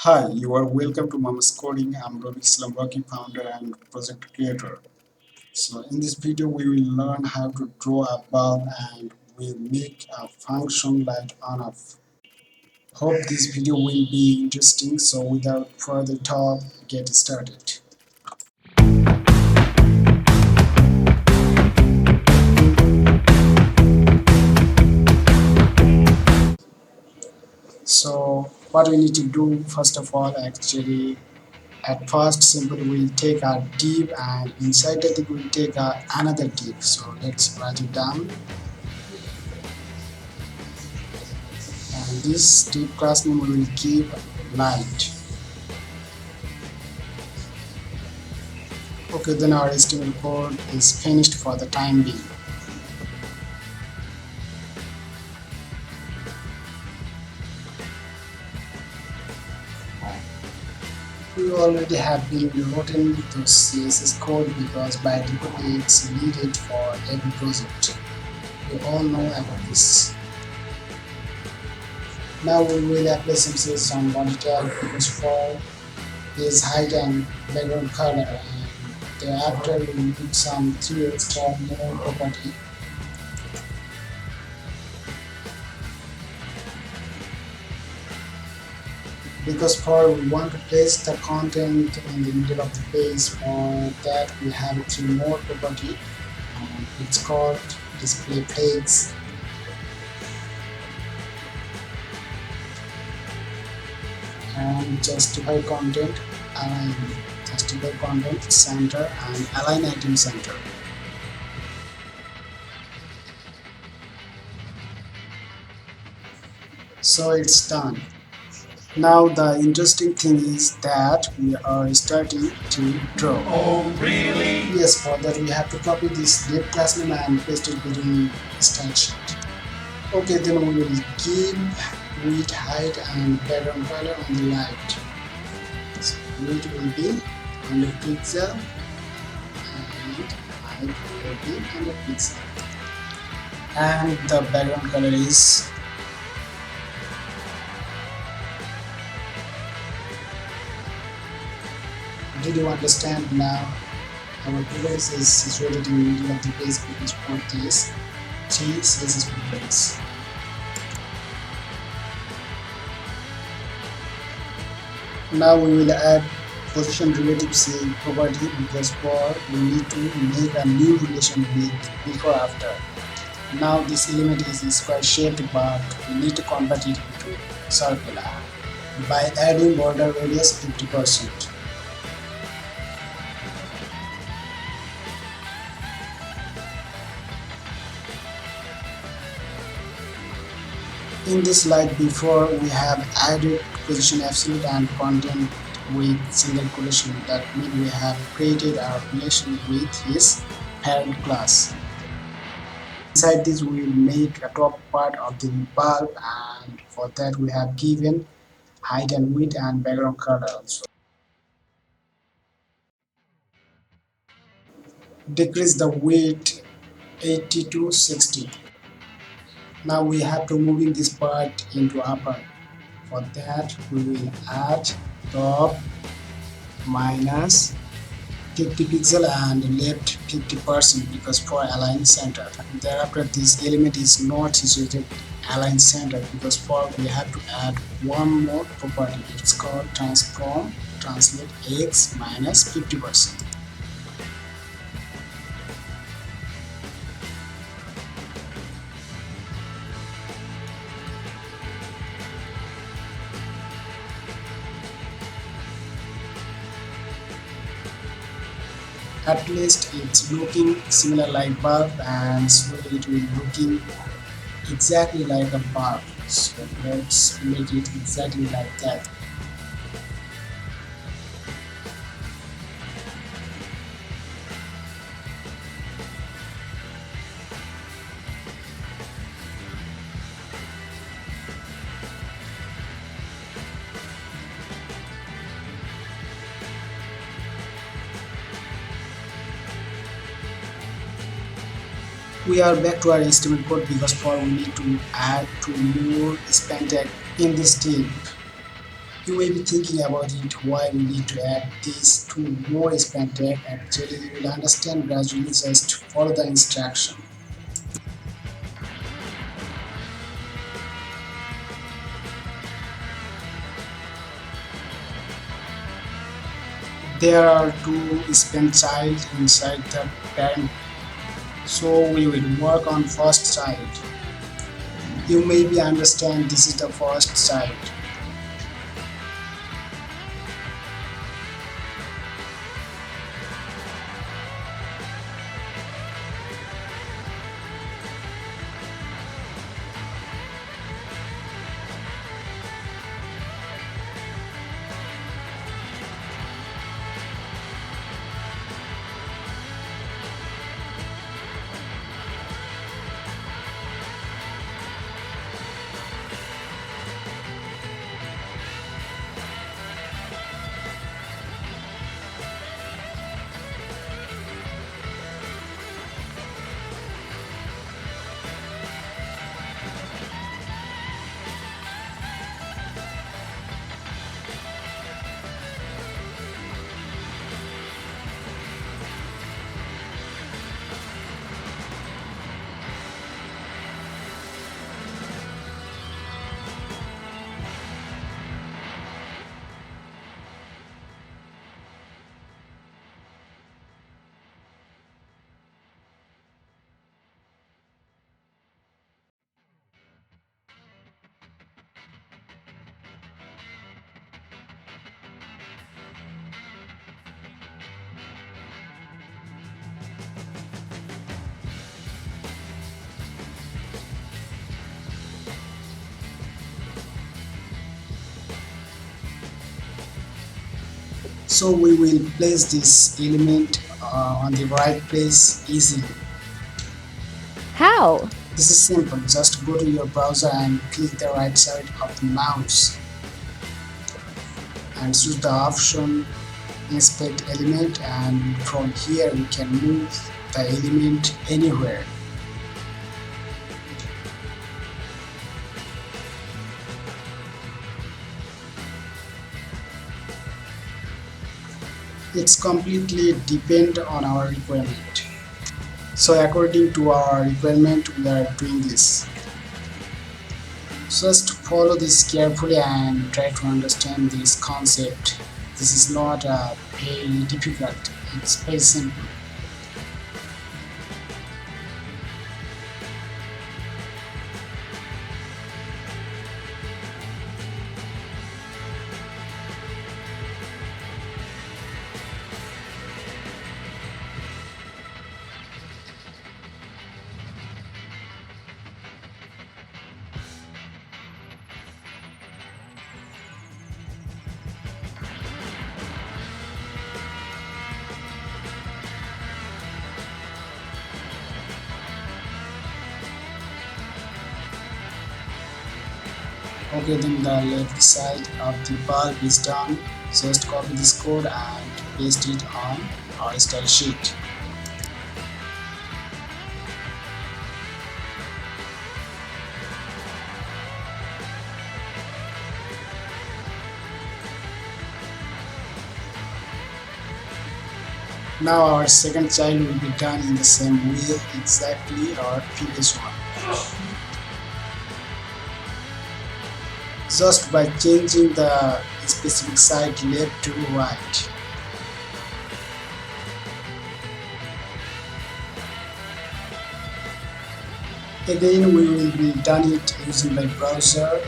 Hi, you are welcome to Mama's Coding. I'm Ravi Islam, working founder and project creator. So in this video, we will learn how to draw a bulb and we'll make a function like OnOff. Hope this video will be interesting. So without further talk, get started. So what we need to do first of all, actually, at first simply we'll take our div and inside the div we'll take another div. So let's write it down. And this div class name we will give light. Okay, then our HTML code is finished for the time being. We already have been written the CSS code because by default it's needed for every project. We all know about this. Now we will apply some CSS on body tag because for is height and background color, and thereafter we need some 3 extra more property. Because for we want to place the content in the middle of the page, for that we have 3 more property. It's called display page. And justify content, align justify content center, and align item center. So it's done. Now the interesting thing is that we are starting to draw. Oh, really? Yes, for that we have to copy this div class name and paste it within style sheet. Okay, then we will give width, height, and background color on the light. So width will be 100 pixel and height will be 100 pixel. And the background color is did you understand now? Our device is situated in the middle of the page because for this three CSS properties. Now we will add position relative cell property because for we need to make a new relation with before after. Now this element is square shaped, but we need to convert it into circular by adding border radius 50%. In this slide before, we have added position absolute and content with single quotation. That means we have created our relation with his parent class. Inside this we will make a top part of the bulb, and for that we have given height and width and background color also. Decrease the width 80 to 60. Now we have to moving this part into upper. For that we will add top minus 50 pixel and left 50% because for align center. Thereafter this element is not situated align center because for we have to add one more property. It's called transform translate x minus 50%. At least it's looking similar like bulb, and so it will looking exactly like a bulb. So let's make it exactly like that. We are back to our HTML code because for we need to add 2 more span tag in this div. You may be thinking about it, why we need to add these two more span tag. Actually, you will understand gradually, just follow the instruction. There are two span child inside the parent, so we will work on first child. You maybe understand this is the first child. So we will place this element on the right place easily. How? This is simple. Just go to your browser and click the right side of the mouse and choose the option inspect element, and from here we can move the element anywhere. It's completely depend on our requirement. So according to our requirement we are doing this. Just follow this carefully and try to understand this concept. This is not very difficult, it's very simple. Okay, then the left side of the bulb is done. Just copy this code and paste it on our style sheet. Now our second child will be done in the same way exactly our previous one. Just by changing the specific side left to right. Again, we will be done it using my browser.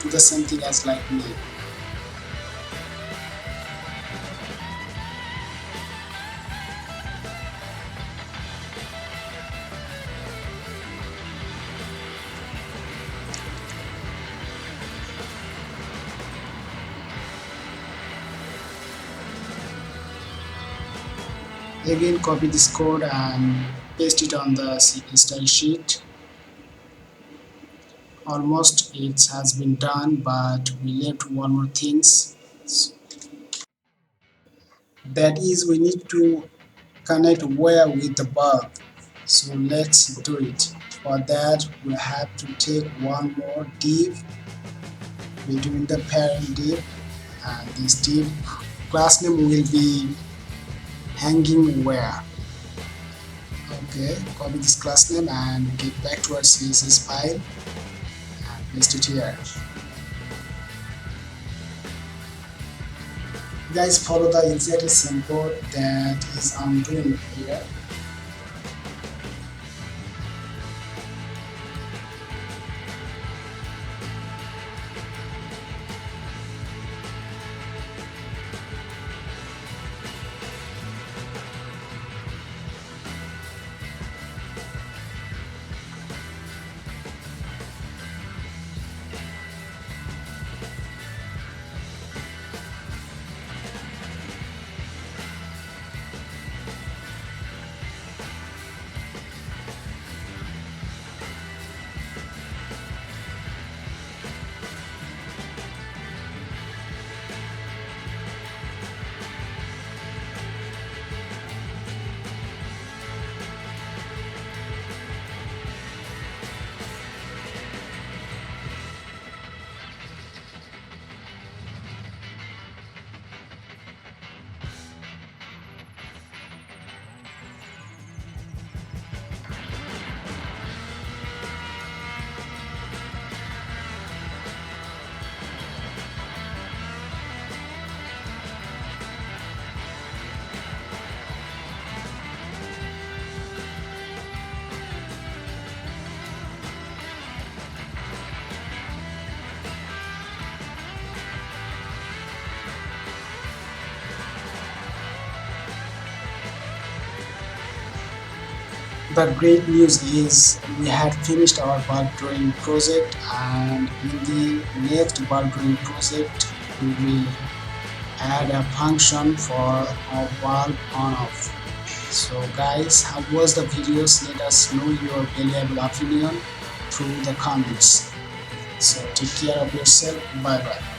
Do the same thing as like me. Again, copy this code and paste it on the style sheet. Almost it has been done, but we left one more things. That is, we need to connect wire with the bulb. So let's do it. For that, we have to take one more div between the parent div. and this div class name will be hanging where. Okay, copy this class name and get back to our CSS file and paste it here. Guys, follow the exact same code that is I'm doing here. The great news is we had finished our bulk drawing project, and in the next bulk drawing project we will add a function for our bulk on off. So guys, how was the videos? Let us know your valuable opinion through the comments. So take care of yourself. Bye bye.